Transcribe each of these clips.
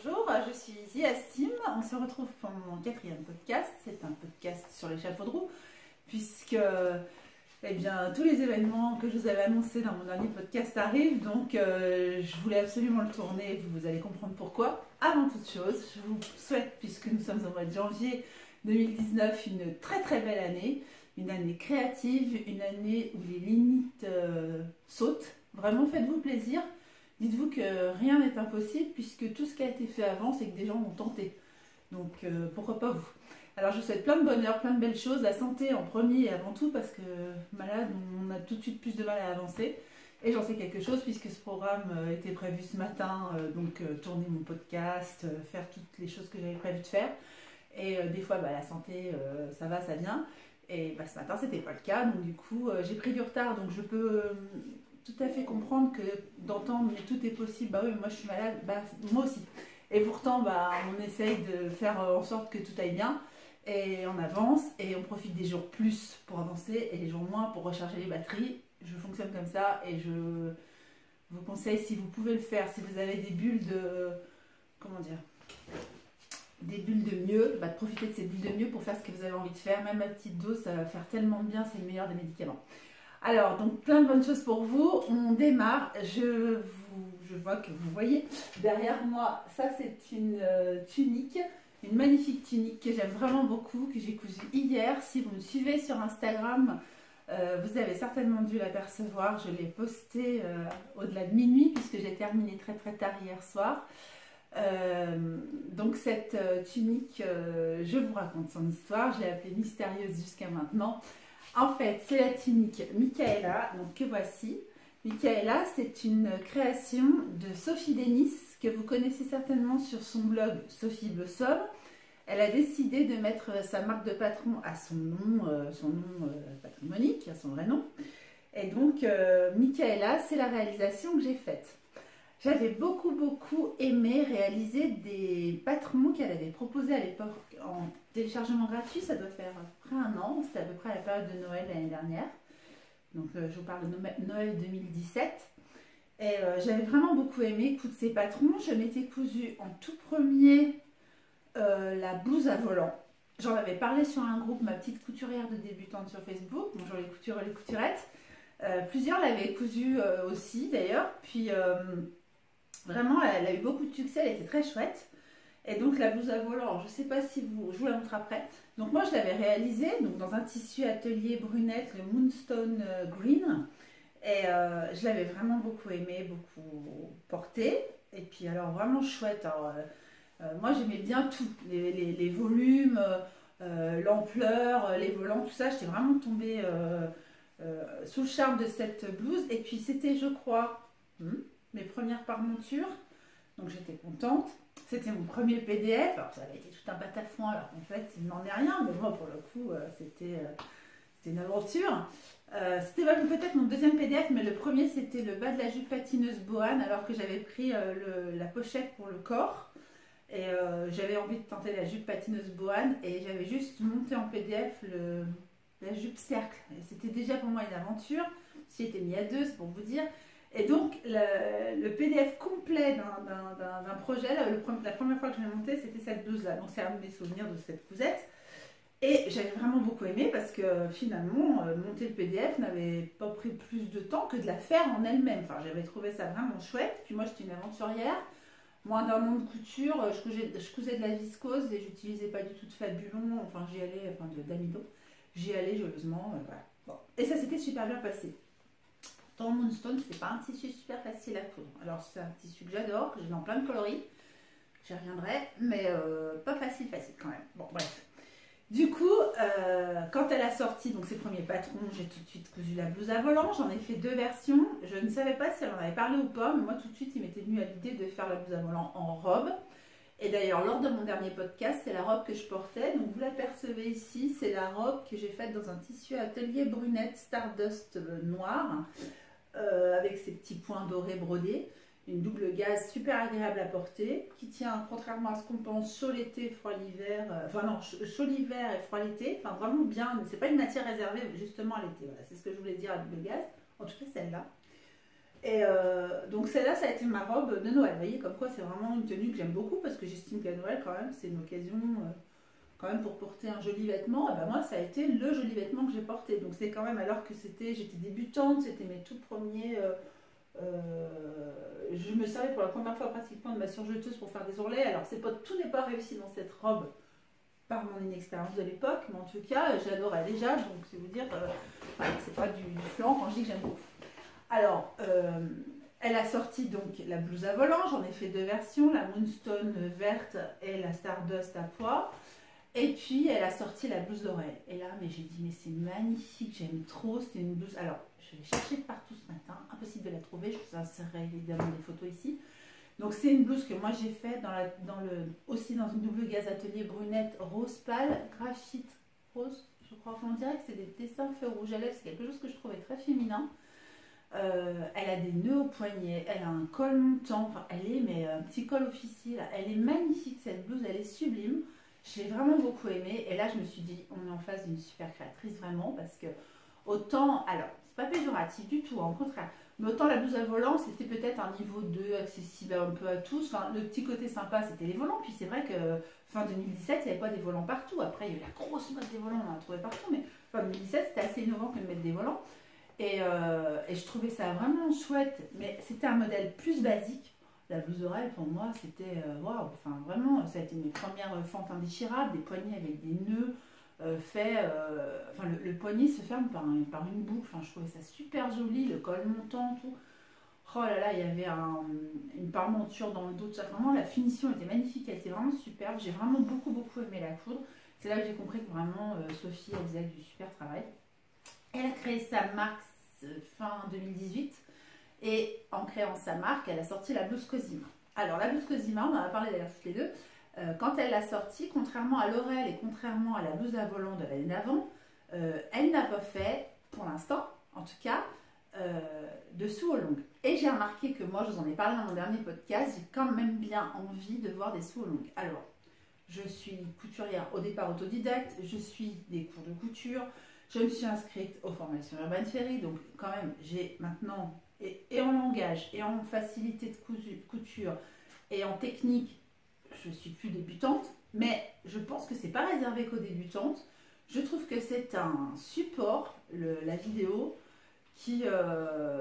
bonjour, je suis Ziastim. On se retrouve pour mon quatrième podcast. C'est un podcast sur les chapeaux de roue, puisque tous les événements que je vous avais annoncés dans mon dernier podcast arrivent. Donc, je voulais absolument le tourner. Vous allez comprendre pourquoi. Avant toute chose, je vous souhaite, puisque nous sommes au mois de janvier 2019, une très très belle année. Une année créative, une année où les limites sautent. Vraiment, faites-vous plaisir. Dites-vous que rien n'est impossible puisque tout ce qui a été fait avant, c'est que des gens ont tenté. Donc pourquoi pas vous. Alors je vous souhaite plein de bonheur, plein de belles choses, la santé en premier et avant tout parce que malade, on a tout de suite plus de mal à avancer. Et j'en sais quelque chose puisque ce programme était prévu ce matin, tourner mon podcast, faire toutes les choses que j'avais prévu de faire. Et des fois la santé, ça va, ça vient. Et ce matin, c'était pas le cas, donc du coup, j'ai pris du retard, donc je peux tout à fait comprendre que d'entendre mais tout est possible, bah oui, moi je suis malade, bah moi aussi. Et pourtant, on essaye de faire en sorte que tout aille bien, et on avance, et on profite des jours plus pour avancer, et les jours moins pour recharger les batteries. Je fonctionne comme ça, et je vous conseille, si vous pouvez le faire, si vous avez des bulles de... comment dire, des bulles de mieux, de profiter de ces bulles de mieux pour faire ce que vous avez envie de faire. Même à petite dose, ça va faire tellement de bien, c'est le meilleur des médicaments. Alors, donc plein de bonnes choses pour vous. On démarre. Je vois que vous voyez derrière moi, ça c'est une tunique, une magnifique tunique que j'aime vraiment beaucoup, que j'ai cousue hier. Si vous me suivez sur Instagram, vous avez certainement dû l'apercevoir. Je l'ai postée au-delà de minuit puisque j'ai terminé très très tard hier soir. Donc cette tunique, je vous raconte son histoire, je l'ai appelée mystérieuse jusqu'à maintenant. En fait, c'est la tunique Michaela, donc que voici. Michaela, c'est une création de Sophie Denis, que vous connaissez certainement sur son blog Sophie Blossom. Elle a décidé de mettre sa marque de patron à son nom patronymique, à son vrai nom. Et donc, Michaela, c'est la réalisation que j'ai faite. J'avais beaucoup aimé réaliser des patrons qu'elle avait proposés à l'époque en téléchargement gratuit. Ça doit faire à peu près un an, c'était à peu près à la période de Noël l'année dernière. Donc je vous parle de Noël 2017. Et j'avais vraiment beaucoup aimé tous ces patrons. Je m'étais cousue en tout premier la blouse à volant. J'en avais parlé sur un groupe, ma petite couturière de débutante sur Facebook. Bonjour les couturiers et les couturettes. Plusieurs l'avaient cousue aussi d'ailleurs. Puis... vraiment, elle a eu beaucoup de succès, elle était très chouette. Et donc la blouse à volant, je ne sais pas si je vous la montre après. Donc moi je l'avais réalisée dans un tissu atelier brunette, le Moonstone Green. Et je l'avais vraiment beaucoup aimé, beaucoup porté. Et puis alors vraiment chouette. Alors, moi j'aimais bien tout, les volumes, l'ampleur, les volants, tout ça. J'étais vraiment tombée sous le charme de cette blouse. Et puis c'était, je crois... mes premières parmentures, donc j'étais contente. C'était mon premier PDF, alors ça avait été tout un batafouin, alors en fait il n'en est rien, mais moi pour le coup c'était une aventure. C'était peut-être mon deuxième PDF, mais le premier c'était le bas de la jupe patineuse Bohan, alors que j'avais pris la pochette pour le corps, et j'avais envie de tenter la jupe patineuse Bohan, et j'avais juste monté en PDF la jupe cercle. C'était déjà pour moi une aventure, j'y étais mis à deux, c'est pour vous dire. Et donc, le PDF complet d'un projet, là, la première fois que je l'ai monté, c'était cette blouse-là. Donc, c'est un de mes souvenirs de cette cousette. Et j'avais vraiment beaucoup aimé parce que finalement, monter le PDF n'avait pas pris plus de temps que de la faire en elle-même. Enfin, j'avais trouvé ça vraiment chouette. Puis moi, j'étais une aventurière. Moins d'un an de couture, je cousais de la viscose et j'utilisais pas du tout de fabulon. Enfin, j'y allais, d'amido. J'y allais joyeusement. Voilà. Bon. Et ça s'était super bien passé. Dans Moonstone, c'est pas un tissu super facile à coudre. Alors c'est un tissu que j'adore, que j'ai dans plein de coloris. J'y reviendrai, mais pas facile quand même. Bon bref. Du coup, quand elle a sorti donc ses premiers patrons, j'ai tout de suite cousu la blouse à volant. J'en ai fait deux versions. Je ne savais pas si elle en avait parlé ou pas, mais moi tout de suite il m'était venu à l'idée de faire la blouse à volant en robe. Et d'ailleurs lors de mon dernier podcast, c'est la robe que je portais. Donc vous l'apercevez ici, c'est la robe que j'ai faite dans un tissu atelier brunette Stardust noir. Avec ces petits points dorés brodés, une double gaze super agréable à porter, qui tient, contrairement à ce qu'on pense, chaud l'été, froid l'hiver, chaud l'hiver et froid l'été, enfin vraiment bien, mais c'est pas une matière réservée justement à l'été, voilà, c'est ce que je voulais dire à double gaze, en tout cas celle-là. Et donc celle-là, ça a été ma robe de Noël. Vous voyez, comme quoi c'est vraiment une tenue que j'aime beaucoup parce que j'estime qu'à Noël, quand même, c'est une occasion quand même pour porter un joli vêtement. Et ben moi, ça a été le joli vêtement que j'ai porté. Donc c'est quand même, alors que j'étais débutante, c'était mes tout premiers... je me servais pour la première fois pratiquement de ma surjeteuse pour faire des ourlets. Alors tout n'est pas réussi dans cette robe par mon inexpérience de l'époque, mais en tout cas, j'adorais déjà. Donc c'est vous dire, voilà, c'est pas du flan quand je dis que j'aime beaucoup. Alors, elle a sorti donc la blouse à volant, j'en ai fait deux versions, la Moonstone verte et la Stardust à pois. Et puis elle a sorti la blouse d'oreille. Et là, mais j'ai dit, mais c'est magnifique, j'aime trop, c'est une blouse. Alors, je l'ai cherchée partout ce matin, impossible de la trouver, je vous insérerai évidemment des photos ici. Donc c'est une blouse que moi j'ai faite aussi dans une double gaze atelier brunette rose pâle, graphite rose, je crois. Enfin, on dirait que c'est des dessins feu rouge à lèvres, c'est quelque chose que je trouvais très féminin. Elle a des nœuds au poignet, elle a un col montant, enfin, un petit col officiel, elle est magnifique cette blouse, elle est sublime. Je l'ai vraiment beaucoup aimée et là je me suis dit, on est en face d'une super créatrice vraiment parce que autant, alors c'est pas péjoratif du tout, au contraire, mais autant la blouse à volant c'était peut-être un niveau 2 accessible un peu à tous, enfin, le petit côté sympa c'était les volants, puis c'est vrai que fin 2017 il n'y avait pas des volants partout, après il y a eu la grosse mode des volants, on en a trouvé partout, mais fin 2017 c'était assez innovant que de mettre des volants. Et je trouvais ça vraiment chouette, mais c'était un modèle plus basique. La blouse d'oreille, pour moi, c'était waouh. Enfin, vraiment, ça a été mes premières fentes indéchirables, des poignets avec des nœuds faits. Enfin, le poignet se ferme par une boucle. Enfin, je trouvais ça super joli, le col montant, tout. Oh là là, il y avait une parmenture dans le dos, tout ça. Vraiment, la finition était magnifique, elle était vraiment superbe. J'ai vraiment beaucoup, beaucoup aimé la coudre. C'est là que j'ai compris que vraiment, Sophie, elle faisait du super travail. Elle a créé sa marque fin 2018 et en créant sa marque, elle a sorti la blouse Cosima. Alors la blouse Cosima, on en a parlé d'ailleurs toutes les deux, quand elle l'a sortie, contrairement à Laurel et contrairement à la blouse à volant de l'année d'avant, elle n'a pas fait, pour l'instant, en tout cas, de sous aux longues. Et j'ai remarqué que moi, je vous en ai parlé dans mon dernier podcast, j'ai quand même bien envie de voir des sous aux longues. Alors, je suis couturière au départ autodidacte, je suis des cours de couture, je me suis inscrite aux formations Urban Ferry, donc quand même, j'ai maintenant, et en langage, et en facilité de couture, et en technique, je suis plus débutante, mais je pense que c'est pas réservé qu'aux débutantes. Je trouve que c'est un support, la vidéo, qui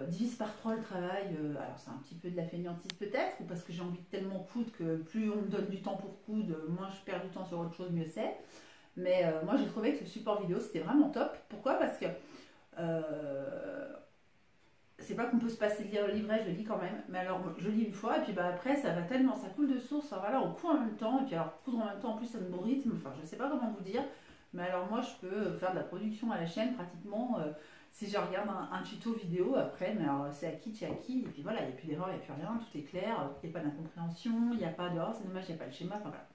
divise par 3 le travail. Alors c'est un petit peu de la fainéantise peut-être, ou parce que j'ai envie de tellement coudre que plus on me donne du temps pour coudre, moins je perds du temps sur autre chose, mieux c'est. Mais moi j'ai trouvé que le support vidéo c'était vraiment top. Pourquoi? Parce que c'est pas qu'on peut se passer de lire le livret, je le lis quand même. Mais alors je lis une fois et puis bah, après ça va tellement, ça coule de source. Alors voilà, on coud en même temps. Et puis alors coudre en même temps en plus ça me rythme. Enfin je sais pas comment vous dire. Mais alors moi je peux faire de la production à la chaîne pratiquement. Si je regarde un tuto vidéo après, mais alors c'est acquis, c'est acquis. Et puis voilà, il n'y a plus d'erreur, il n'y a plus rien, tout est clair. Il n'y a pas d'incompréhension, il n'y a pas de oh c'est dommage, il n'y a pas le schéma. Enfin voilà.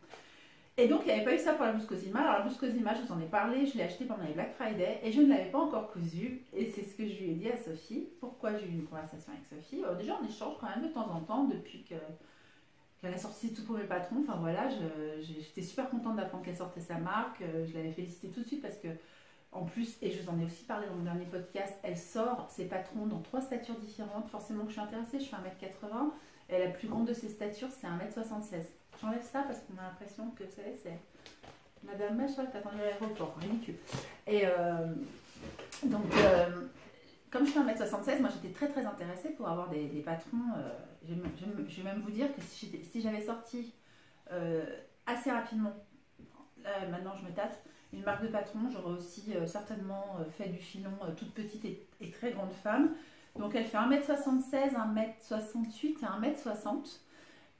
Et donc, il n'y avait pas eu ça pour la blouse Cosima. Alors, la blouse Cosima, je vous en ai parlé, je l'ai achetée pendant les Black Friday et je ne l'avais pas encore cousue. Et c'est ce que je lui ai dit à Sophie. Pourquoi j'ai eu une conversation avec Sophie? Déjà, on échange quand même de temps en temps depuis qu'elle a sorti Tout pour mes patrons. Enfin voilà, j'étais super contente d'apprendre qu'elle sortait sa marque. Je l'avais félicitée tout de suite parce que, en plus, et je vous en ai aussi parlé dans mon dernier podcast, elle sort ses patrons dans 3 statures différentes. Forcément que je suis intéressée, je fais 1m80 et la plus grande de ses statures, c'est 1m76. J'enlève ça parce qu'on a l'impression que, vous savez, c'est Madame Machin qui attendait à l'aéroport, ridicule. Et donc, comme je fais 1m76, moi j'étais très très intéressée pour avoir des patrons. Je vais même vous dire que si j'avais sorti assez rapidement, là maintenant je me tâte, une marque de patron, j'aurais aussi certainement fait du filon toute petite et très grande femme. Donc elle fait 1m76, 1m68 et 1m60.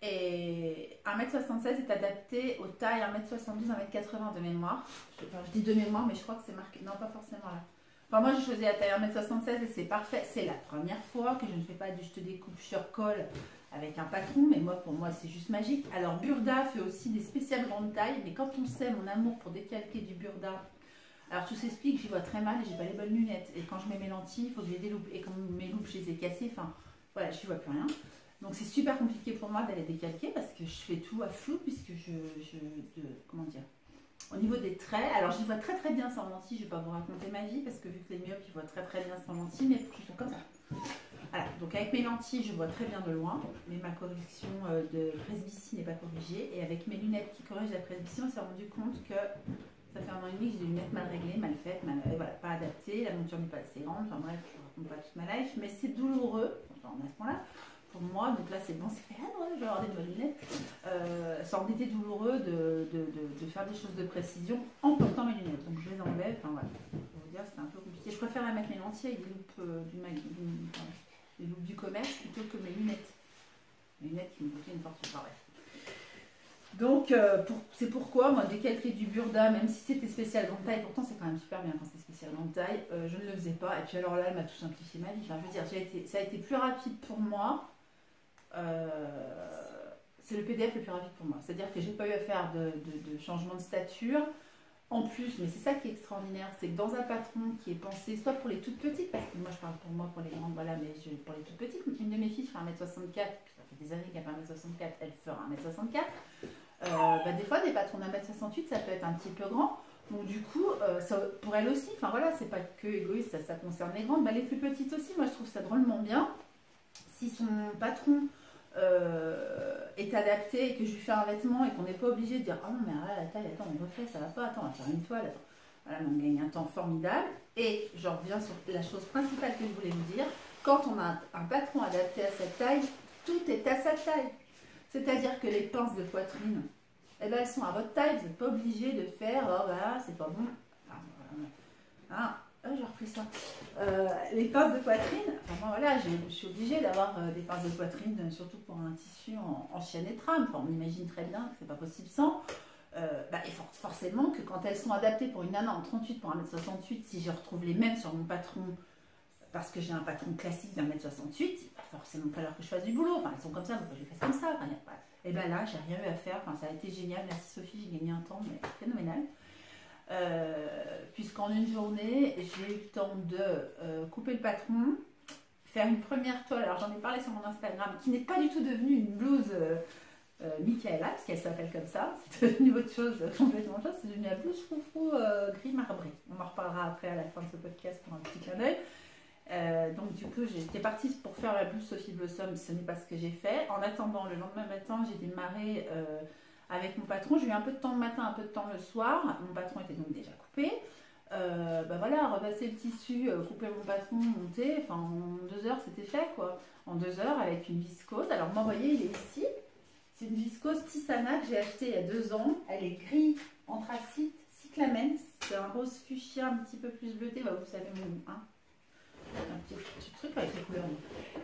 Et 1m76 est adapté aux tailles 1m72, 1m80 de mémoire. Je dis de mémoire, mais je crois que c'est marqué. Non, pas forcément là. Enfin, moi, j'ai choisi la taille 1m76 et c'est parfait. C'est la première fois que je ne fais pas du je te découpe sur colle avec un patron. Mais moi, pour moi, c'est juste magique. Alors, Burda fait aussi des spéciales grandes tailles. Mais quand on sait mon amour pour décalquer du Burda, alors tout s'explique, j'y vois très mal et j'ai pas les bonnes lunettes. Et quand je mets mes lentilles, il faut que je les déloupe. Et quand mes loupes, je les ai cassées. Enfin, voilà, je n'y vois plus rien. Donc c'est super compliqué pour moi d'aller décalquer parce que je fais tout à flou puisque comment dire, au niveau des traits, alors j'y vois très très bien sans lentilles, je ne vais pas vous raconter ma vie parce que vu que les myopes ils voient très très bien sans lentilles, mais il faut que je sois comme ça. Voilà, Donc avec mes lentilles, je vois très bien de loin, mais ma correction de presbytie n'est pas corrigée. Et avec mes lunettes qui corrigent la presbytie, on s'est rendu compte que ça fait 1 an et demi que j'ai des lunettes mal réglées, mal faites, voilà, pas adaptées, la monture n'est pas assez grande, enfin bref, je ne raconte pas toute ma life, mais c'est douloureux, enfin à ce point-là, pour moi, donc là c'est bon, c'est fait, je vais avoir des nouvelles lunettes. Ça en était douloureux de faire des choses de précision en portant mes lunettes, donc je les enlève, enfin voilà, pour vous dire, c'était un peu compliqué. Je préfère mettre mes lentilles avec des loupes des loupes du commerce plutôt que mes lunettes. Mes lunettes qui me coûtaient une fortune, enfin bref. Donc, c'est pourquoi, moi, dès qu'elle fait du burda, même si c'était spécial grande taille, pourtant c'est quand même super bien quand c'est spécial grande taille, je ne le faisais pas. Et puis alors là, elle m'a tout simplifié ma vie. Enfin, je veux dire, ça a été plus rapide pour moi. C'est le PDF le plus rapide pour moi. C'est-à-dire que j'ai pas eu à faire de changement de stature. En plus, mais c'est ça qui est extraordinaire, c'est que dans un patron qui est pensé soit pour les toutes petites, parce que moi je parle pour moi, pour les grandes, voilà, mais pour les toutes petites, une de mes filles fera 1m64, ça fait des années qu'elle fait 1m64, elle fera 1m64. Des fois, des patrons d'1m68, ça peut être un petit peu grand. Donc du coup, ça, pour elle aussi, enfin voilà, c'est pas que égoïste, ça concerne les grandes, les plus petites aussi, moi je trouve ça drôlement bien. Si son patron est adapté et que je lui fais un vêtement et qu'on n'est pas obligé de dire ah non mais là la taille, attends on refait, ça va pas, attends on va faire une toile, attends. Voilà, on gagne un temps formidable. Et je reviens sur la chose principale que je voulais vous dire, quand on a un patron adapté à cette taille, tout est à sa taille. C'est-à-dire que les pinces de poitrine, eh ben, elles sont à votre taille, vous n'êtes pas obligé de faire oh voilà c'est pas bon. J'ai repris ça. Les pinces de poitrine, enfin moi voilà, je suis obligée d'avoir des pinces de poitrine, surtout pour un tissu en chienne et trame. Enfin, on imagine très bien que c'est pas possible sans. Et forcément que quand elles sont adaptées pour une nana en 38 pour 1m68, si je retrouve les mêmes sur mon patron, parce que j'ai un patron classique d'1m68, il va forcément falloir que je fasse du boulot. Enfin, elles sont comme ça, donc je les fasse comme ça. Enfin, et bien là, j'ai rien eu à faire. Enfin, ça a été génial. Merci Sophie, j'ai gagné un temps, mais phénoménal. Puisqu'en une journée, j'ai eu le temps de couper le patron, faire une première toile. Alors j'en ai parlé sur mon Instagram, qui n'est pas du tout devenue une blouse Michaela, parce qu'elle s'appelle comme ça. C'est devenu autre chose complètement autre chose. C'est devenu la blouse foufou gris marbré. On en reparlera après à la fin de ce podcast pour un petit clin d'œil. Donc du coup j'étais partie pour faire la blouse Sophie Blossom, ce n'est pas ce que j'ai fait. En attendant, le lendemain matin, j'ai démarré avec mon patron. J'ai eu un peu de temps le matin, un peu de temps le soir. Mon patron était donc déjà coupé. Voilà, repasser le tissu, couper mon patron, monter. Enfin, en 2 heures, c'était fait quoi. En 2 heures avec une viscose. Alors, moi, vous voyez, il est ici. C'est une viscose Tisana que j'ai achetée il y a 2 ans. Elle est gris, anthracite, cyclamen. C'est un rose fuchsia un petit peu plus bleuté. Vous savez, un petit truc avec les couleurs.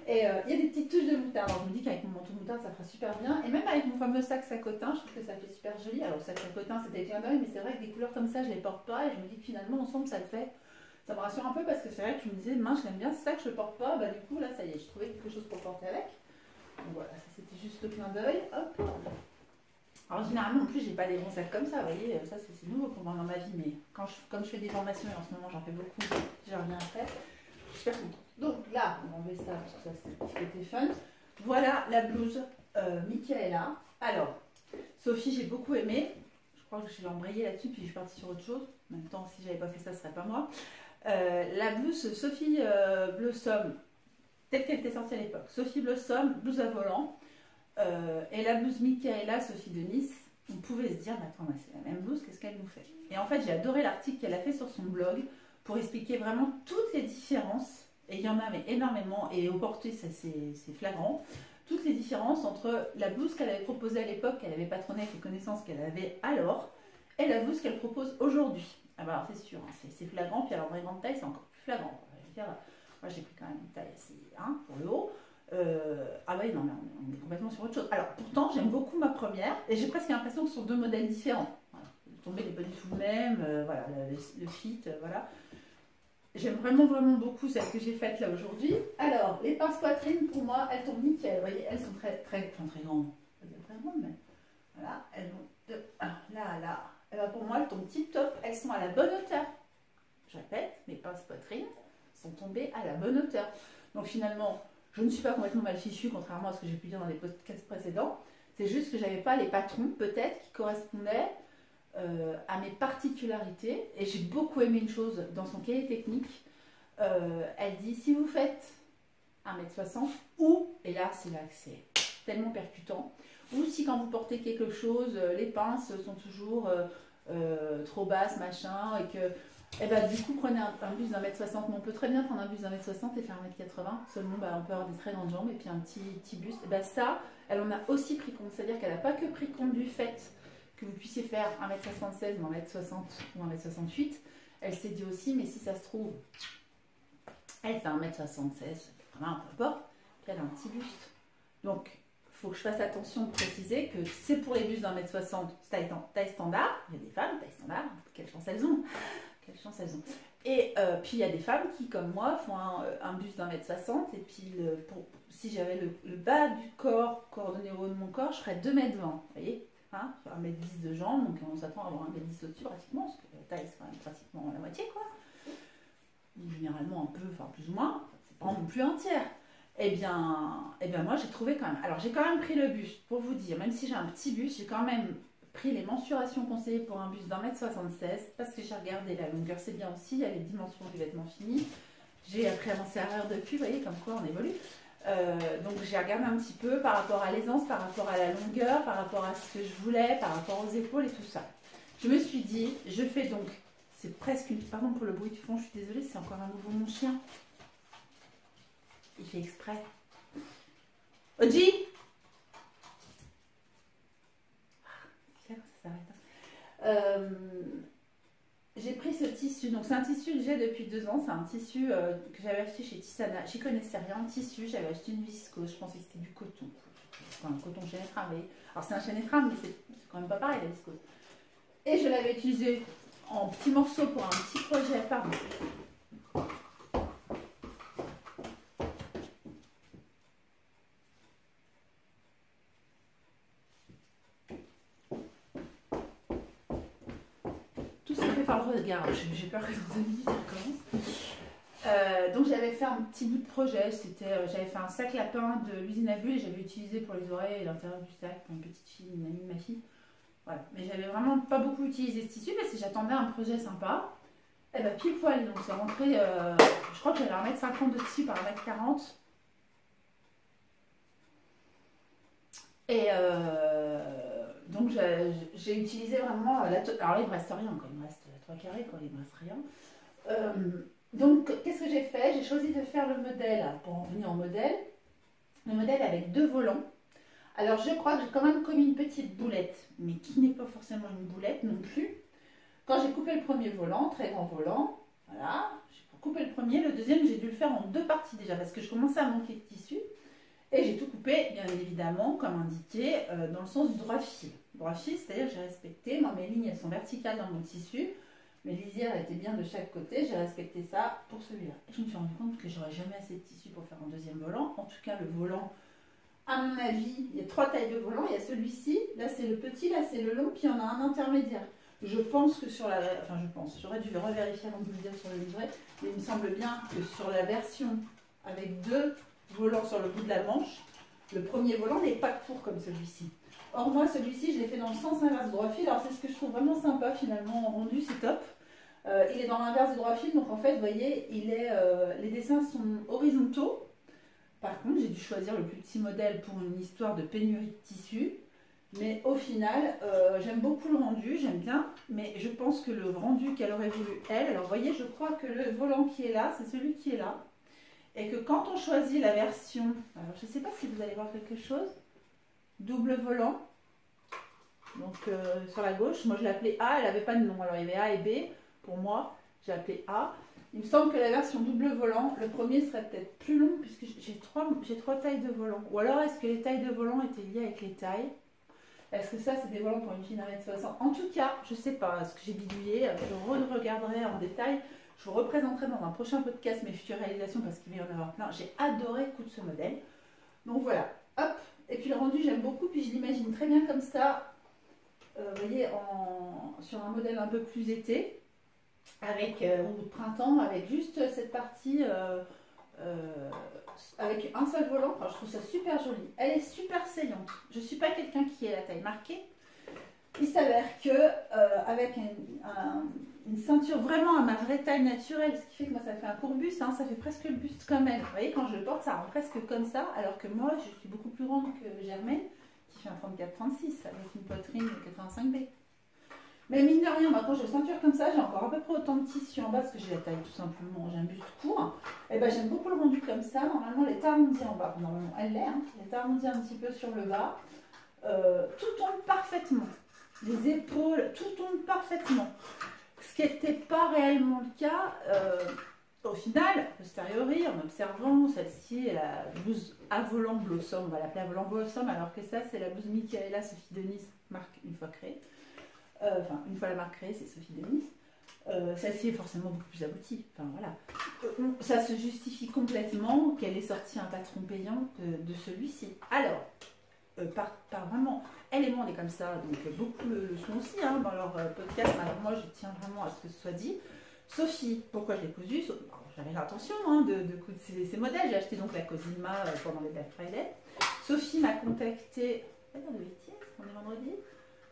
Et il y a des petites touches de moutarde. Alors je me dis qu'avec mon manteau de moutarde ça fera super bien. Et même avec mon fameux sac sacotin, je trouve que ça fait super joli. Alors le sac sacotin c'était clin d'œil, mais c'est vrai que des couleurs comme ça je les porte pas. Et je me dis que finalement ensemble ça le fait. Ça me rassure un peu parce que c'est vrai que je me disais, mince, j'aime bien ce sac, je le porte pas. Du coup là ça y est, je trouvais quelque chose pour porter avec. Donc voilà, ça c'était juste le clin d'œil. Hop. Alors généralement en plus j'ai pas des bons sacs comme ça, vous voyez, ça c'est nouveau pour moi dans ma vie. Mais comme je fais des formations et en ce moment j'en fais beaucoup, j'ai rien à faire. Super contente. Donc là, on va enlever ça parce que ça c'était fun. Voilà la blouse Michaela. Alors, Sophie, j'ai beaucoup aimé. Je crois que je l'ai embrayée là-dessus, puis je suis partie sur autre chose. En même temps, si j'avais pas fait ça, ce serait pas moi. La blouse Sophie Blossom, telle qu'elle était sortie à l'époque. Sophie Blossom, blouse à volant. Et la blouse Michaela, Sophie de Nice. On pouvait se dire, mais attends, c'est la même blouse, qu'est-ce qu'elle nous fait? Et en fait, j'ai adoré l'article qu'elle a fait sur son blog pour expliquer vraiment toutes les différences, et il y en a mais énormément, et au porté c'est flagrant, toutes les différences entre la blouse qu'elle avait proposée à l'époque, qu'elle avait patronnée avec les connaissances qu'elle avait alors, et la blouse qu'elle propose aujourd'hui. Ah bah alors c'est sûr, hein, c'est flagrant, puis alors en grande taille c'est encore plus flagrant. Je veux dire, moi j'ai pris quand même une taille assez pour le haut. Ah ouais non mais on est complètement sur autre chose. Alors pourtant j'aime beaucoup ma première, et j'ai presque l'impression que ce sont 2 modèles différents. Voilà. Le tombé n'est pas du tout le même, voilà, le fit, voilà. J'aime vraiment beaucoup celle que j'ai faite là aujourd'hui. Alors, les pinces poitrine, pour moi, elles tombent nickel. Vous voyez, elles sont très grandes. Elles sont très grandes, mais voilà, elles vont de là à là. Et ben pour moi, elles tombent tip top. Elles sont à la bonne hauteur. Je répète, mes pinces poitrine sont tombées à la bonne hauteur. Donc finalement, je ne suis pas complètement mal fichue, contrairement à ce que j'ai pu dire dans les podcasts précédents. C'est juste que j'avais pas les patrons, peut-être, qui correspondaient à mes particularités. Et j'ai beaucoup aimé une chose dans son cahier technique. Elle dit, si vous faites 1m60, ou, et là c'est tellement percutant, ou si quand vous portez quelque chose, les pinces sont toujours trop basses, machin, et que, eh ben, du coup, prenez un buste d'1m60, mais on peut très bien prendre un buste d'1m60 et faire 1m80, seulement on peut avoir des traits dans le jambe et puis un petit buste. Et ben ça, elle en a aussi pris compte, c'est-à-dire qu'elle n'a pas que pris compte du fait que vous puissiez faire 1m76 ou 1m60 ou 1m68, elle s'est dit aussi, mais si ça se trouve, elle fait 1m76, vraiment, peu importe, puis elle a un petit buste. Donc, il faut que je fasse attention de préciser que c'est pour les bustes d'1m60 taille standard. Il y a des femmes taille standard, quelle chance elles ont. Quelle chance elles ont. Et puis il y a des femmes qui, comme moi, font un buste d'1m60 et puis si j'avais le bas du corps coordonné au haut de mon corps, je ferais 2m20. Vous voyez, hein, 1m10 de jambes, donc on s'attend à avoir 1m10 au-dessus pratiquement, parce que la taille c'est quand même pratiquement la moitié, quoi. Généralement un peu, enfin plus ou moins, c'est pas non plus un tiers. Eh bien moi j'ai trouvé quand même. Alors j'ai quand même pris le buste, pour vous dire, même si j'ai un petit buste, j'ai quand même pris les mensurations conseillées pour un buste d'1m76 parce que j'ai regardé la longueur, c'est bien aussi, il y a les dimensions du vêtement fini. J'ai appris à m'en servir depuis, vous voyez comme quoi on évolue. Donc j'ai regardé un petit peu par rapport à l'aisance, par rapport à la longueur, par rapport à ce que je voulais, par rapport aux épaules et tout ça. Je me suis dit, je fais donc, c'est presque une, pardon pour le bruit de fond, je suis désolée, c'est encore un nouveau mon chien. Il fait exprès. Oji! Ça s'arrête. J'ai pris ce tissu. Donc c'est un tissu que j'ai depuis 2 ans. C'est un tissu que j'avais acheté chez Tissana. J'y connaissais rien. Tissu, j'avais acheté une viscose. Je pensais que c'était du coton. Enfin, un coton chénétrame. Alors c'est un chénétrame, mais c'est quand même pas pareil la viscose. Et je l'avais utilisé en petits morceaux pour un petit projet. Pardon. Regarde, j'ai peur que dans 2 minutes elle commence. Donc j'avais fait un petit bout de projet, j'avais fait un sac lapin de l'usine à bulles et j'avais utilisé pour les oreilles et l'intérieur du sac pour une petite fille, une amie de ma fille. Voilà. Mais j'avais vraiment pas beaucoup utilisé ce tissu parce que j'attendais un projet sympa. Et bien pile poil, donc c'est rentré, je crois que j'avais 1m50 de tissu par 1m40. Et donc j'ai utilisé vraiment alors là il me reste rien, quoi. Il me reste 3 carrés, quoi. Il me reste rien. Donc qu'est-ce que j'ai fait? J'ai choisi de faire le modèle, pour en venir au modèle, le modèle avec 2 volants. Alors je crois que j'ai quand même commis une petite boulette, mais qui n'est pas forcément une boulette non plus. Quand j'ai coupé le premier volant, très grand volant, voilà, j'ai coupé le premier, le deuxième j'ai dû le faire en 2 parties déjà parce que je commençais à manquer de tissu. Et j'ai tout coupé, bien évidemment, comme indiqué, dans le sens du droit fil. Droit fil, c'est-à-dire que j'ai respecté, moi mes lignes elles sont verticales dans mon tissu, mes lisières étaient bien de chaque côté, j'ai respecté ça pour celui-là. Je me suis rendu compte que j'aurais jamais assez de tissu pour faire un deuxième volant. En tout cas, le volant, à mon avis, il y a 3 tailles de volant. Il y a celui-ci, là c'est le petit, là c'est le long, puis il y en a un intermédiaire. Je pense que sur la... Enfin je pense, j'aurais dû revérifier avant de vous le dire sur le livret, mais il me semble bien que sur la version avec 2 volant sur le bout de la manche, le premier volant n'est pas court comme celui-ci. Or moi celui-ci je l'ai fait dans le sens inverse du droit fil. Alors c'est ce que je trouve vraiment sympa finalement en rendu, c'est top. Il est dans l'inverse du droit fil, donc en fait vous voyez les dessins sont horizontaux. Par contre j'ai dû choisir le plus petit modèle pour une histoire de pénurie de tissu. Mais au final j'aime beaucoup le rendu, j'aime bien, mais je pense que le rendu qu'elle aurait voulu elle, alors vous voyez je crois que le volant qui est là, c'est celui qui est là. Et que quand on choisit la version, alors je ne sais pas si vous allez voir quelque chose, double volant, donc sur la gauche, moi je l'ai appelée A, elle n'avait pas de nom, alors il y avait A et B, pour moi j'ai appelé A. Il me semble que la version double volant, le premier serait peut-être plus long puisque j'ai trois tailles de volant. Ou alors est-ce que les tailles de volant étaient liées avec les tailles? Est-ce que ça c'est des volants pour une fille d'1m60? En tout cas, je ne sais pas, ce que j'ai bidouillé, je regarderai en détail. Je vous représenterai dans un prochain podcast mes futures réalisations parce qu'il va y en avoir plein. J'ai adoré coudre ce modèle. Donc voilà, hop. Et puis le rendu, j'aime beaucoup. Puis je l'imagine très bien comme ça, vous voyez, sur un modèle un peu plus été, ou de printemps, avec juste cette partie, avec un seul volant. Enfin, je trouve ça super joli. Elle est super saillante. Je ne suis pas quelqu'un qui ait la taille marquée. Il s'avère que avec une ceinture vraiment à ma vraie taille naturelle, ce qui fait que moi ça fait un court buste, hein, ça fait presque le buste quand même. Vous voyez, quand je le porte, ça rend presque comme ça, alors que moi je suis beaucoup plus grande que Germaine, qui fait un 34-36, avec une poitrine de 85B. Mais mine de rien, quand je ceinture comme ça, j'ai encore à peu près autant de tissu en bas, parce que j'ai la taille tout simplement, j'ai un buste court. Et ben j'aime beaucoup le rendu comme ça, normalement elle est arrondie en bas, normalement elle l'est, hein. Elle est arrondie un petit peu sur le bas. Tout tombe parfaitement. Les épaules, tout tombe parfaitement. Ce qui n'était pas réellement le cas, au final, posteriori, en observant, celle-ci est la blouse à volant Blossom, on va l'appeler à volant Blossom, alors que ça, c'est la blouse Michaela Sophie Denis, marque une fois créée. Enfin, une fois la marque créée, c'est Sophie Denis. Celle-ci est forcément beaucoup plus aboutie. Enfin, voilà. Ça se justifie complètement qu'elle ait sorti un patron payant de celui-ci. Alors, par vraiment, elle et moi on est comme ça, donc beaucoup le sont aussi hein, dans leur podcast. Alors moi je tiens vraiment à ce que ce soit dit. Sophie, pourquoi je l'ai cousu? J'avais l'intention hein, de coudre ces modèles. J'ai acheté donc la Cosima pendant les Black Friday. Sophie m'a contacté, pas dire de bêtises, on est vendredi,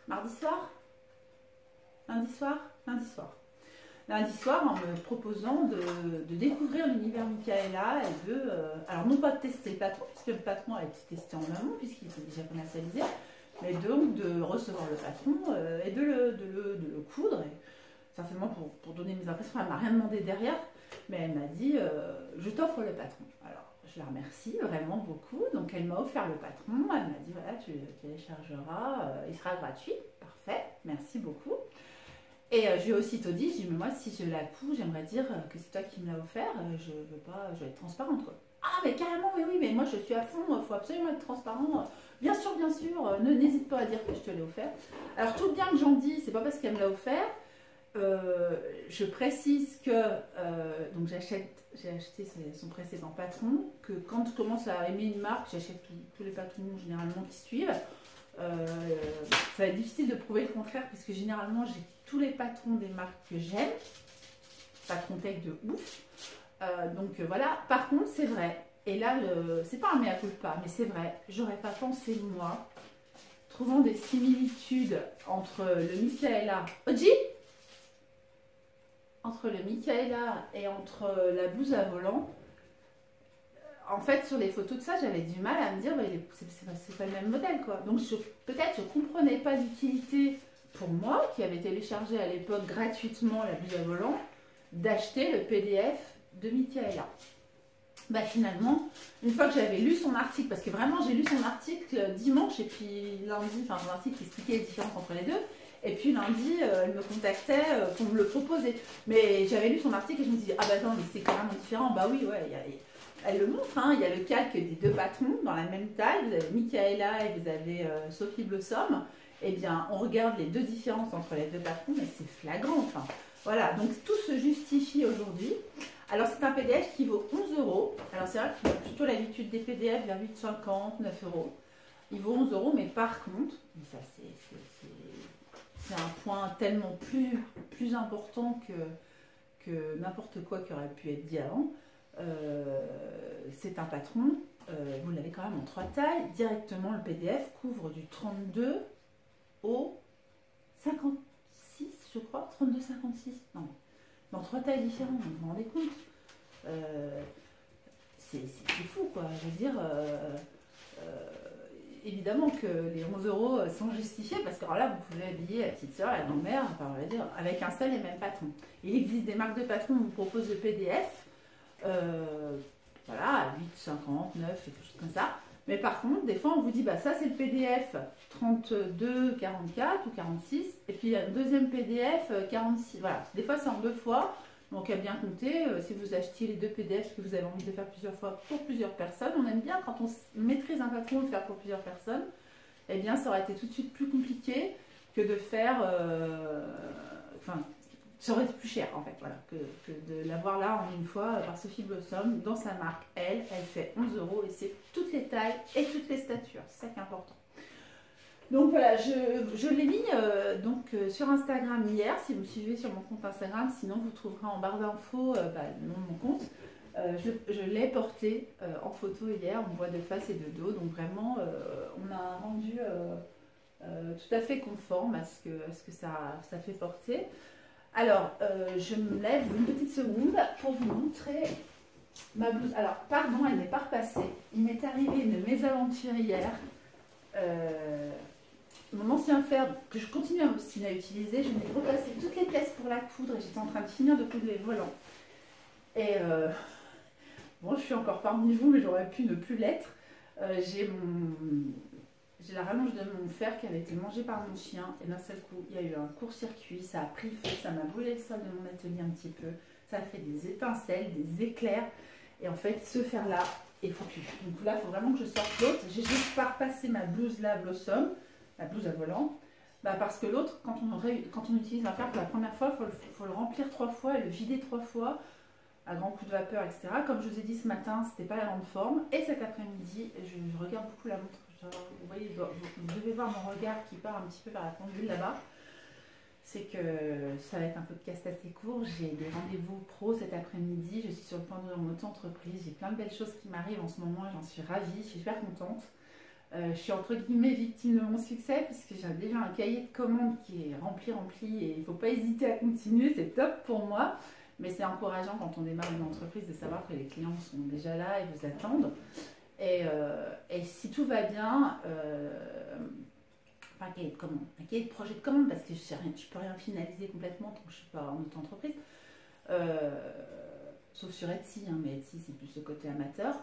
mardi soir, lundi soir, lundi soir en me proposant de découvrir l'univers Michaela. Elle veut, alors non pas de tester le patron, puisque le patron a été testé en amont, puisqu'il était déjà commercialisé, mais donc de recevoir le patron et de le coudre. Et certainement pour donner mes impressions, elle ne m'a rien demandé derrière, mais elle m'a dit je t'offre le patron. Alors je la remercie vraiment beaucoup. Donc elle m'a offert le patron, elle m'a dit voilà, tu téléchargeras, il sera gratuit. Parfait, merci beaucoup. Et je lui ai aussitôt dit, je dis, mais moi, si je la couds, j'aimerais dire que c'est toi qui me l'as offert, je veux pas, je vais être transparente, quoi. Ah, mais carrément, oui, mais moi, je suis à fond, il faut absolument être transparent. Bien sûr, n'hésite pas à dire que je te l'ai offert. Alors, tout bien que j'en dis, c'est pas parce qu'elle me l'a offert. Je précise que, donc j'ai acheté son précédent patron, que quand je commence à aimer une marque, j'achète tous les patrons généralement qui suivent. Ça va être difficile de prouver le contraire, puisque généralement, j'ai tous les patrons des marques que j'aime, patrons tech de ouf. Donc voilà, par contre c'est vrai, et là c'est pas un mea culpa, mais c'est vrai, j'aurais pas pensé moi, trouvant des similitudes entre le Michaela Oji, entre le Michaela et entre la blouse à volant. En fait, sur les photos de ça, j'avais du mal à me dire, bah, c'est pas le même modèle, quoi. Donc peut-être je comprenais pas l'utilité pour moi, qui avait téléchargé à l'époque gratuitement la blouse à volant, d'acheter le PDF de Michaela. Bah finalement, une fois que j'avais lu son article, parce que vraiment j'ai lu son article dimanche et puis lundi, enfin son article qui expliquait les différences entre les deux, et puis lundi elle me contactait pour me le proposer. Mais j'avais lu son article et je me disais, ah bah non, mais c'est carrément différent. Bah oui, ouais, elle le montre, hein, il y a le calque des deux patrons dans la même taille, vous avez Michaela et vous avez Sophie Blossom. Eh bien, on regarde les deux différences entre les deux patrons, mais c'est flagrant. Enfin, voilà, donc tout se justifie aujourd'hui. Alors, c'est un PDF qui vaut 11 €. Alors, c'est vrai que j'ai plutôt l'habitude des PDF vers 8,50, 9 €. Il vaut 11 €, mais par contre, ça c'est un point tellement plus important que n'importe quoi qui aurait pu être dit avant. C'est un patron, vous l'avez quand même en 3 tailles. Directement, le PDF couvre du 32 au 56, je crois, 32-56, non, dans 3 tailles différentes, vous vous rendez compte, c'est fou, quoi. Je veux dire, évidemment que les 11 € sont justifiés, parce que alors là, vous pouvez habiller la petite soeur, la grand-mère, enfin, on va dire, avec un seul et même patron. Il existe des marques de patrons qui vous proposent le PDF, voilà, à 8,50, 9, quelque chose comme ça. Mais par contre, des fois, on vous dit, bah ça c'est le PDF 32, 44 ou 46, et puis il y a un deuxième PDF 46. Voilà, des fois c'est en 2 fois, donc à bien compter, si vous achetiez les 2 PDF que vous avez envie de faire plusieurs fois pour plusieurs personnes, on aime bien quand on maîtrise un patron de faire pour plusieurs personnes, eh bien ça aurait été tout de suite plus compliqué que de faire, enfin, ça aurait été plus cher en fait, voilà, que de l'avoir là en une fois par Sophie Blossom dans sa marque. Elle fait 11 € et c'est toutes les tailles et toutes les statures, c'est ça qui est important. Donc voilà, je l'ai mis sur Instagram hier, si vous me suivez sur mon compte Instagram, sinon vous trouverez en barre d'infos le nom de mon compte. Je l'ai porté en photo hier, on voit de face et de dos, donc vraiment on a un rendu tout à fait conforme à ce que ça fait porter. Alors, je me lève une petite seconde pour vous montrer ma blouse. Alors, pardon, elle n'est pas repassée. Il m'est arrivé une mésaventure hier. Mon ancien fer que je continue à m'obstiner à utiliser, je n'ai repassé toutes les pièces pour la coudre et j'étais en train de finir de coudre les volants. Et bon, je suis encore parmi vous, mais j'aurais pu ne plus l'être. J'ai la rallonge de mon fer qui avait été mangée par mon chien et d'un seul coup, il y a eu un court-circuit, ça a pris feu, ça m'a brûlé le sol de mon atelier un petit peu, ça a fait des étincelles, des éclairs et en fait, ce fer-là est foutu. Donc là, il faut vraiment que je sorte l'autre. J'ai juste pas repassé ma blouse là, Blossom, la blouse à volant, parce que l'autre, quand on utilise un fer pour la première fois, il faut le remplir 3 fois et le vider 3 fois à grand coup de vapeur, etc. Comme je vous ai dit ce matin, c'était pas la grande forme. Et cet après-midi, je regarde beaucoup la montre. Vous voyez, vous devez voir mon regard qui part un petit peu vers la pendule là-bas. C'est que ça va être un podcast assez court. J'ai des rendez-vous pro cet après-midi. Je suis sur le point d'ouvrir mon auto-entreprise. J'ai plein de belles choses qui m'arrivent en ce moment et j'en suis ravie. Je suis super contente. Je suis entre guillemets victime de mon succès puisque j'ai déjà un cahier de commandes qui est rempli et il ne faut pas hésiter à continuer. C'est top pour moi. Mais c'est encourageant quand on démarre une entreprise de savoir que les clients sont déjà là et vous attendent. Et si tout va bien, un cahier de commande, un cahier de projet de commande parce que je ne peux rien finaliser complètement tant que je ne suis pas en auto-entreprise. Sauf sur Etsy, hein, mais Etsy c'est plus le côté amateur.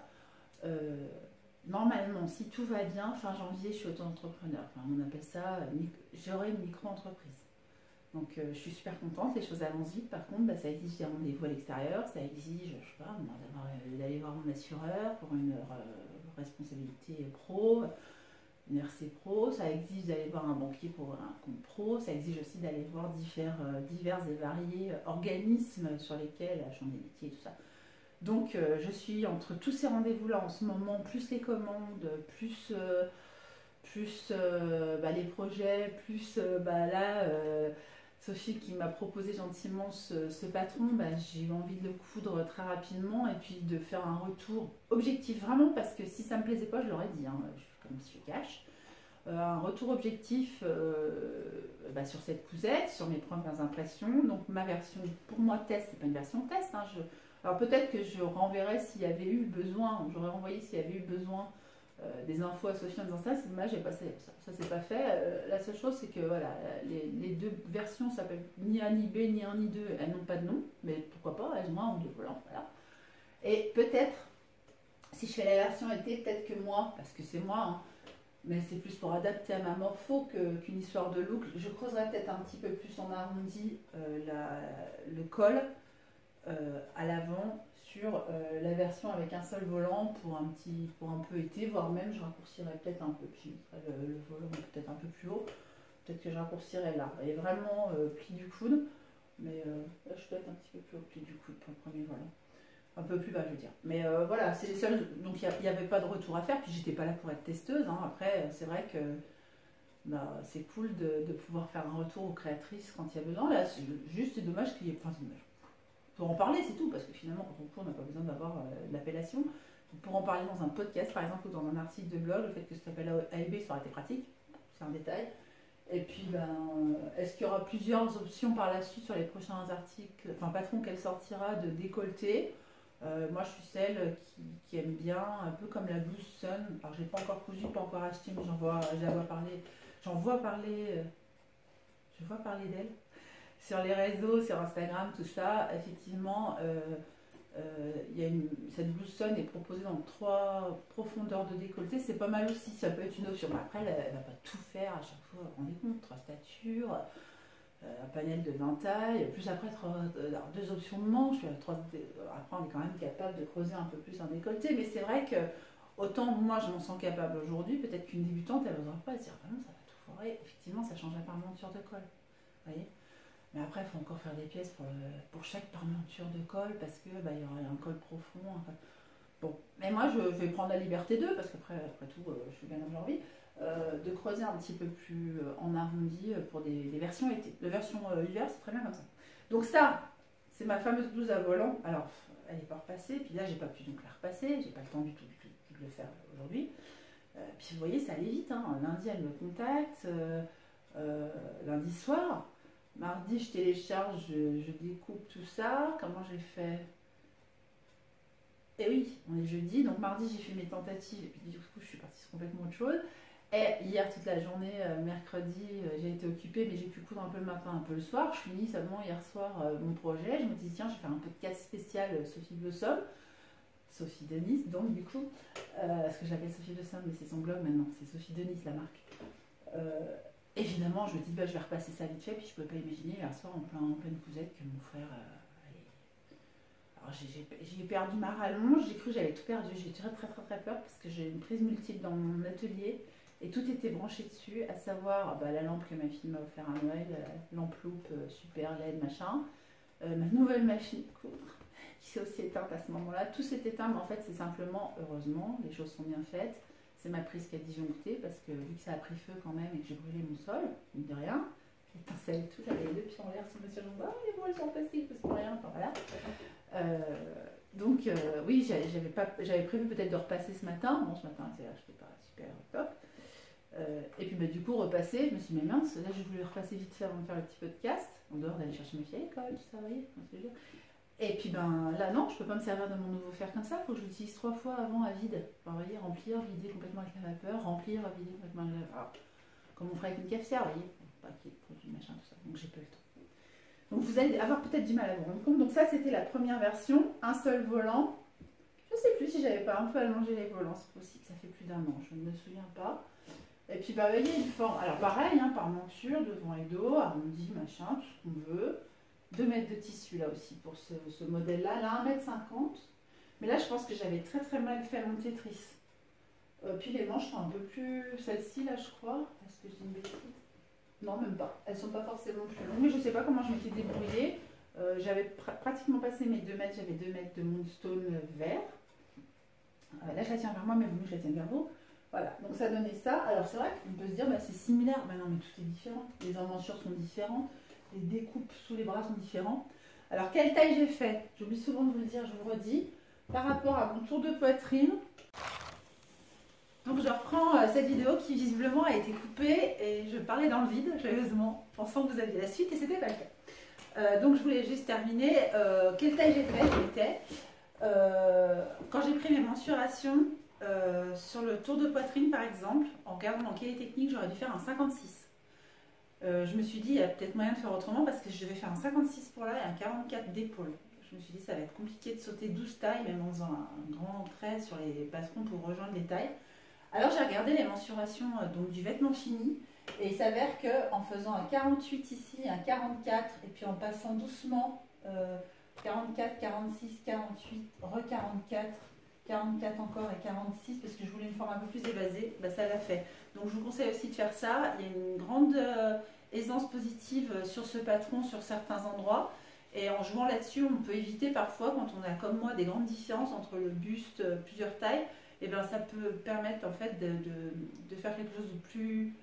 Normalement, si tout va bien, fin janvier, je suis auto-entrepreneur. Enfin, on appelle ça, j'aurai une micro-entreprise. Donc je suis super contente, les choses avancent vite. Par contre, ça exige des rendez-vous à l'extérieur, ça exige, je sais pas, d'aller voir mon assureur pour une responsabilité pro, une RC pro, ça exige d'aller voir un banquier pour un compte pro, ça exige aussi d'aller voir divers et variés organismes sur lesquels, la chambre des métiers et tout ça. Donc je suis entre tous ces rendez-vous-là en ce moment, plus les commandes, plus les projets, plus là... Sophie qui m'a proposé gentiment ce patron, j'ai eu envie de le coudre très rapidement et puis de faire un retour objectif vraiment parce que si ça me plaisait pas, je l'aurais dit, hein, je suis comme monsieur Cash. Un retour objectif sur cette cousette, sur mes premières impressions. Donc ma version, pour moi test, c'est pas une version test. Hein, alors peut-être que je renverrai s'il y avait eu besoin, j'aurais renvoyé s'il y avait eu besoin des infos à Sophie en disant ça, c'est dommage, j'ai passé ça c'est pas fait. La seule chose c'est que voilà, les deux versions s'appellent ni A ni B, ni 1 ni 2, elles n'ont pas de nom, mais pourquoi pas, elles ont un ou deux volants, voilà. Et peut-être, si je fais la version été, peut-être que moi, parce que c'est moi, hein, mais c'est plus pour adapter à ma morpho qu'une histoire de look, je creuserai peut-être un petit peu plus en arrondi le col à l'avant sur la version avec un seul volant pour un peu été, voire même je raccourcirais peut-être un peu, puis je mettrais le volant peut-être un peu plus haut, peut-être que je raccourcirais là, et vraiment pli du coude, mais là je dois être un petit peu plus haut pli du coude pour le premier volant, un peu plus bas je veux dire, mais voilà, c'est les seuls, donc il n'y avait pas de retour à faire, puis j'étais pas là pour être testeuse, hein. Après c'est vrai que c'est cool de pouvoir faire un retour aux créatrices quand il y a besoin, là c'est dommage qu'il y ait, enfin c'est dommage. Pour en parler, c'est tout, parce que finalement, quand on court, on n'a pas besoin d'avoir de l'appellation. Pour en parler dans un podcast, par exemple, ou dans un article de blog, le fait que ça s'appelle AEB, ça aurait été pratique, c'est un détail. Et puis, est-ce qu'il y aura plusieurs options par la suite sur les prochains articles, enfin, patron qu'elle sortira de décolleté. Moi, je suis celle qui aime bien, un peu comme la blouse Sun. Alors, j'ai pas encore cousu, pas encore acheté, mais j'en vois parler d'elle. Sur les réseaux, sur Instagram, tout ça, effectivement, cette blouse Sun est proposée dans 3 profondeurs de décolleté. C'est pas mal aussi, ça peut être une option. Mais après, elle ne va pas tout faire à chaque fois. Rendez compte, 3 statures, un panel de 20 tailles, plus après 2 options de manches. Après, on est quand même capable de creuser un peu plus un décolleté. Mais c'est vrai que, autant moi je m'en sens capable aujourd'hui, peut-être qu'une débutante, elle n'osera pas se dire, ah non, ça va tout foirer. Effectivement, ça change la parmenture de col. Vous voyez ? Mais après, il faut encore faire des pièces pour chaque parmenture de col parce que y aura un col profond. Bon, mais moi, je vais prendre la liberté d'eux parce qu'après tout, je suis bien dans leur vie, de creuser un petit peu plus en arrondi pour des versions été. La version hiver, c'est très bien comme ça. Donc ça, c'est ma fameuse blouse à volant. Alors, elle n'est pas repassée. Puis là, j'ai pas pu donc la repasser. J'ai pas le temps du tout de le faire aujourd'hui. Puis vous voyez, ça allait vite. Hein. Lundi, elle me contacte. Lundi soir. Mardi, je télécharge, je découpe tout ça. Comment j'ai fait? Et oui, on est jeudi, donc mardi, j'ai fait mes tentatives. Et puis du coup, je suis partie sur complètement autre chose. Et hier, toute la journée, mercredi, j'ai été occupée, mais j'ai pu coudre un peu le matin, un peu le soir. Je finis seulement hier soir mon projet. Je me dis, tiens, je vais faire un podcast spécial Sophie Blossom. Sophie Denis, donc du coup, parce que j'appelle Sophie Blossom, mais c'est son blog maintenant, c'est Sophie Denis la marque. Évidemment, je me dis, bah, je vais repasser ça vite fait, puis je ne peux pas imaginer hier soir en pleine cousette que mon frère. Alors j'ai perdu ma rallonge, j'ai cru que j'avais tout perdu, j'ai très peur parce que j'ai une prise multiple dans mon atelier. Et tout était branché dessus, à savoir la lampe que ma fille m'a offert à Noël, lampe loupe super LED, machin. Ma nouvelle machine de coudre, qui s'est aussi éteinte à ce moment-là. Tout s'est éteint, mais en fait, c'est simplement, heureusement, les choses sont bien faites. C'est ma prise qui a disjoncté, parce que vu que ça a pris feu quand même et que j'ai brûlé mon sol, mine de rien, l'étincelle et tout, j'avais les deux pieds en l'air sur monsieur Jambon. Ah, les voiles sont passées, il ne rien. Enfin, voilà. Donc, oui, j'avais prévu peut-être de repasser ce matin. Bon, ce matin, je n'étais pas super top. Et puis du coup repasser, je me suis dit mais mince, là je voulais repasser vite fait avant de faire le petit podcast, en dehors d'aller chercher mes filles à l'école, tout ça, vous voyez. Et puis là non, je peux pas me servir de mon nouveau fer comme ça, il faut que je l'utilise 3 fois avant à vide. Enfin, vous voyez, remplir, vider complètement avec la vapeur, remplir, vider complètement avec la vapeur. Comme on ferait avec une cafetière, vous voyez, pas qu'il y ait de produits, machin, tout ça, donc j'ai pas eu le temps. Donc vous allez avoir peut-être du mal à vous rendre compte. Donc ça c'était la première version, un seul volant. Je sais plus si j'avais pas un peu allongé les volants, c'est possible, ça fait plus d'1 an, je ne me souviens pas. Et puis vous voyez une forme, alors pareil, hein, par monture, devant et dos, arrondi, machin, tout ce qu'on veut. 2 mètres de tissu là aussi pour ce modèle-là, là 1,50 m. Mais là je pense que j'avais très mal fait mon Tetris. Puis les manches sont un peu plus, celle-ci là je crois, est-ce que j'ai une bêtise? Non même pas, elles sont pas forcément plus longues, mais je sais pas comment je m'étais débrouillée. J'avais pratiquement passé mes 2 mètres, j'avais 2 mètres de Moonstone vert. Là je la tiens vers moi, mais vous je la tiens vers vous. Voilà, donc ça donnait ça. Alors c'est vrai qu'on peut se dire, c'est similaire. Mais non, mais tout est différent. Les embranchures sont différentes. Les découpes sous les bras sont différents. Alors, quelle taille j'ai fait? J'oublie souvent de vous le dire, je vous le redis. Par rapport à mon tour de poitrine. Donc, je reprends cette vidéo qui visiblement a été coupée et je parlais dans le vide, joyeusement, pensant que vous aviez la suite et c'était pas le cas. Donc, je voulais juste terminer. Quelle taille j'ai fait? Quand j'ai pris mes mensurations, sur le tour de poitrine par exemple, en regardant dans quelle est technique, j'aurais dû faire un 56. Je me suis dit, il y a peut-être moyen de faire autrement parce que je devais faire un 56 pour là et un 44 d'épaule. Je me suis dit, ça va être compliqué de sauter 12 tailles, même en faisant un grand trait sur les passerons pour rejoindre les tailles. Alors j'ai regardé les mensurations donc, du vêtement fini et il s'avère qu'en faisant un 48 ici, un 44 et puis en passant doucement 44, 46, 48, re-44, 44 encore et 46 parce que je voulais une forme un peu plus évasée, ça l'a fait. Donc je vous conseille aussi de faire ça. Il y a une grande aisance positive sur ce patron sur certains endroits. Et en jouant là-dessus, on peut éviter parfois, quand on a comme moi des grandes différences entre le buste, plusieurs tailles, et bien ça peut permettre en fait de faire quelque chose de plus,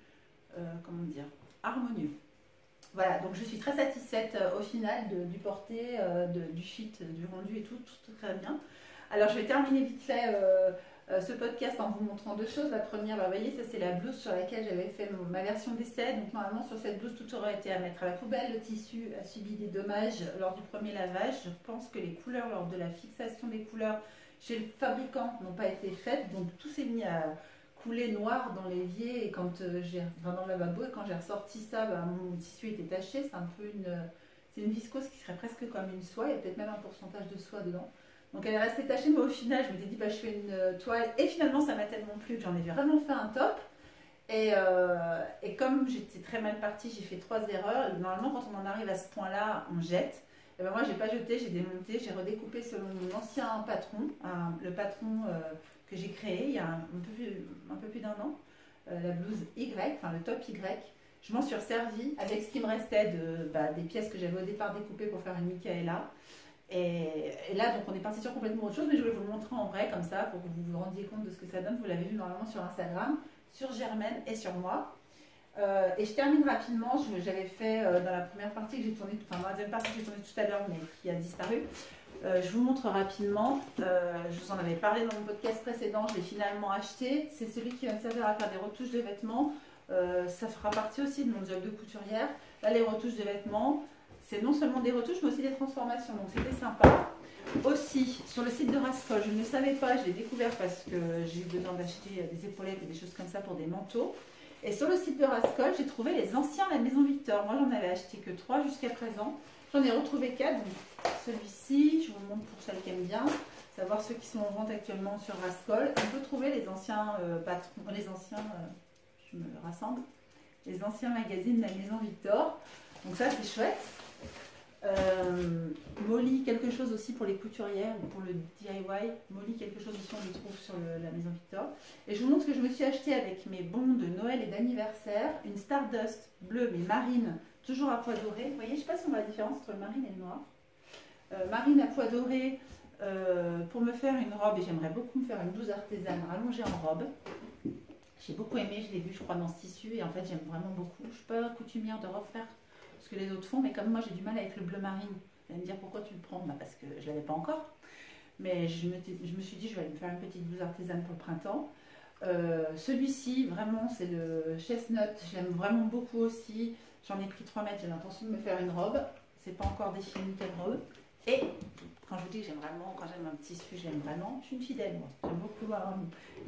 comment dire, harmonieux. Voilà, donc je suis très satisfaite au final du porté, du fit, du rendu et tout très bien. Alors je vais terminer vite fait ce podcast en vous montrant 2 choses. La première, vous voyez, ça c'est la blouse sur laquelle j'avais fait ma version d'essai. Donc normalement sur cette blouse, tout aurait été à mettre à la poubelle. Le tissu a subi des dommages lors du premier lavage. Je pense que les couleurs, lors de la fixation des couleurs chez le fabricant, n'ont pas été faites. Donc tout s'est mis à couler noir dans l'évier et quand dans le lavabo, et quand j'ai ressorti ça, mon tissu était taché. C'est un peu c'est une viscose qui serait presque comme une soie. Il y a peut-être même un pourcentage de soie dedans. Donc elle est restée tachée, mais au final, je me suis dit, je fais une toile. Et finalement, ça m'a tellement plu que j'en ai vraiment fait un top. Et comme j'étais très mal partie, j'ai fait 3 erreurs. Normalement, quand on en arrive à ce point-là, on jette. Et moi, j'ai pas jeté, j'ai démonté, j'ai redécoupé selon mon ancien patron, le patron que j'ai créé il y a un peu plus d'1 an, la blouse Y, enfin le top Y. Je m'en suis resservie avec ce qui me restait des pièces que j'avais au départ découpées pour faire une Michaela. Et là, donc on est parti sur complètement autre chose, mais je voulais vous le montrer en vrai, comme ça, pour que vous vous rendiez compte de ce que ça donne. Vous l'avez vu normalement sur Instagram, sur Germaine et sur moi. Et je termine rapidement, j'avais fait dans la première partie que j'ai tournée, enfin dans la deuxième partie que j'ai tournée tout à l'heure, mais qui a disparu. Je vous montre rapidement, je vous en avais parlé dans mon podcast précédent, je l'ai finalement acheté. C'est celui qui va me servir à faire des retouches de vêtements. Ça fera partie aussi de mon job de couturière. Là, les retouches de vêtements, c'est non seulement des retouches, mais aussi des transformations. Donc, c'était sympa. Aussi, sur le site de Rascol, je ne savais pas, je l'ai découvert parce que j'ai eu besoin d'acheter des épaulettes et des choses comme ça pour des manteaux. Et sur le site de Rascol, j'ai trouvé les anciens à la Maison Victor. Moi, j'en avais acheté que 3 jusqu'à présent. J'en ai retrouvé 4. Donc, celui-ci, je vous le montre pour celles qui aiment bien. Savoir ceux qui sont en vente actuellement sur Rascol. On peut trouver les anciens patrons, je me rassemble, les anciens magazines de la Maison Victor. Donc ça, c'est chouette. Molly, quelque chose aussi pour les couturières ou pour le DIY. Molly, quelque chose aussi, on le trouve sur la Maison Victor. Et je vous montre ce que je me suis acheté avec mes bons de Noël et d'anniversaire. Une Stardust bleue mais marine, toujours à pois doré. Vous voyez, je ne sais pas si on voit la différence entre le marine et le noir. Marine à pois doré pour me faire une robe. Et j'aimerais beaucoup me faire une blouse artisane rallongée en robe. J'ai beaucoup aimé, je l'ai vu je crois dans ce tissu et en fait j'aime vraiment beaucoup. Je ne suis pas coutumière de refaire ce que les autres font, mais comme moi j'ai du mal avec le bleu marine. Vous allez me dire pourquoi tu le prends, bah parce que je ne l'avais pas encore. Mais je me suis dit je vais aller me faire une petite blouse artisane pour le printemps. Celui-ci vraiment c'est le chestnut, j'aime vraiment beaucoup aussi. J'en ai pris 3 mètres, j'ai l'intention de me faire une robe. C'est pas encore défini quelle robe. Et quand je vous dis que j'aime vraiment, quand j'aime un tissu, j'aime vraiment, je suis une fidèle moi. J'aime beaucoup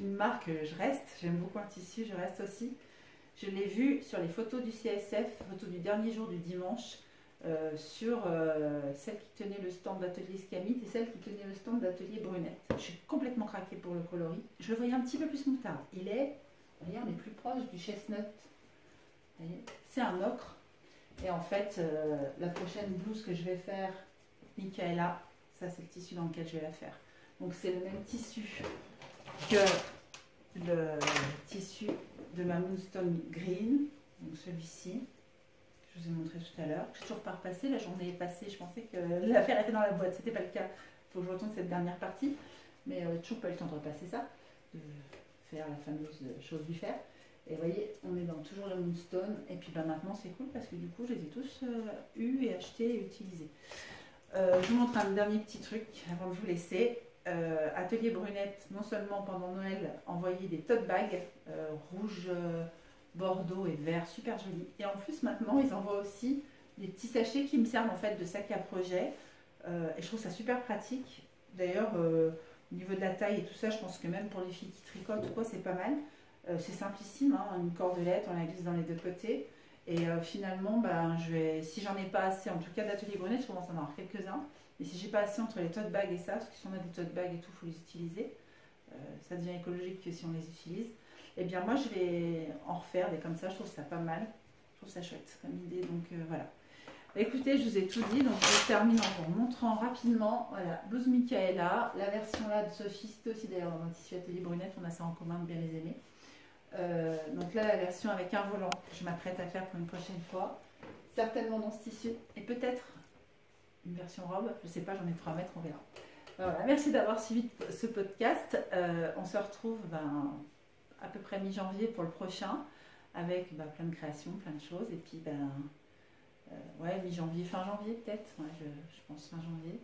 une marque, je reste, j'aime beaucoup un tissu, je reste aussi. Je l'ai vu sur les photos du CSF, photos du dernier jour du dimanche, sur celle qui tenait le stand d'atelier Scamit et celle qui tenait le stand d'atelier Brunette. Je suis complètement craquée pour le coloris. Je le voyais un petit peu plus moutarde. Il est, vous voyez, on est plus proche du chestnut. C'est un ocre. Et en fait, la prochaine blouse que je vais faire, Michaela, ça c'est le tissu dans lequel je vais la faire. Donc c'est le même tissu que le tissu de ma Moonstone Green, donc celui-ci, je vous ai montré tout à l'heure. Je suis toujours pas repassée, la journée est passée, je pensais que l'affaire était dans la boîte, c'était pas le cas. Il faut que je retourne cette dernière partie, mais toujours pas eu le temps de repasser ça, de faire la fameuse chose du fer. Et vous voyez, on est dans toujours la Moonstone, et puis bah, maintenant c'est cool parce que du coup je les ai tous eus et achetés et utilisés. Je vous montre un dernier petit truc avant de vous laisser. Atelier Brunette, non seulement pendant Noël, envoyé des tote bags rouge, bordeaux et vert, super jolis. Et en plus maintenant, ils envoient aussi des petits sachets qui me servent en fait de sac à projet. Et je trouve ça super pratique. D'ailleurs, au niveau de la taille et tout ça, je pense que même pour les filles qui tricotent ou quoi, c'est pas mal. C'est simplissime, hein, une cordelette, on la glisse dans les deux côtés. Et finalement, ben, si j'en ai pas assez, en tout cas d'Atelier Brunette, je commence à en avoir quelques-uns. Mais si j'ai pas assez entre les tote bags et ça, parce que si on a des tote bags et tout, il faut les utiliser. Ça devient écologique que si on les utilise. Et bien moi, je vais en refaire des comme ça, je trouve ça pas mal. Je trouve ça chouette comme idée, donc voilà. Écoutez, je vous ai tout dit, donc je termine en vous montrant rapidement. Voilà, blouse Michaela, la version là de Sophie, c'est aussi d'ailleurs dans un tissu Atelier Brunette, on a ça en commun de bien les aimer. Donc là, la version avec un volant que je m'apprête à faire pour une prochaine fois, certainement dans ce tissu, et peut-être une version robe, je ne sais pas, j'en ai 3 mètres, on verra. Voilà, merci d'avoir suivi ce podcast. On se retrouve à peu près mi-janvier pour le prochain, avec plein de créations, plein de choses, et puis ouais, mi-janvier, fin janvier peut-être, ouais, je pense fin janvier.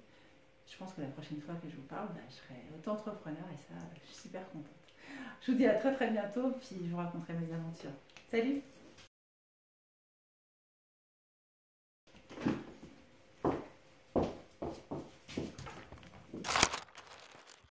Je pense que la prochaine fois que je vous parle, je serai auto-entrepreneur et ça, je suis super contente. Je vous dis à très très bientôt, puis je vous raconterai mes aventures. Salut!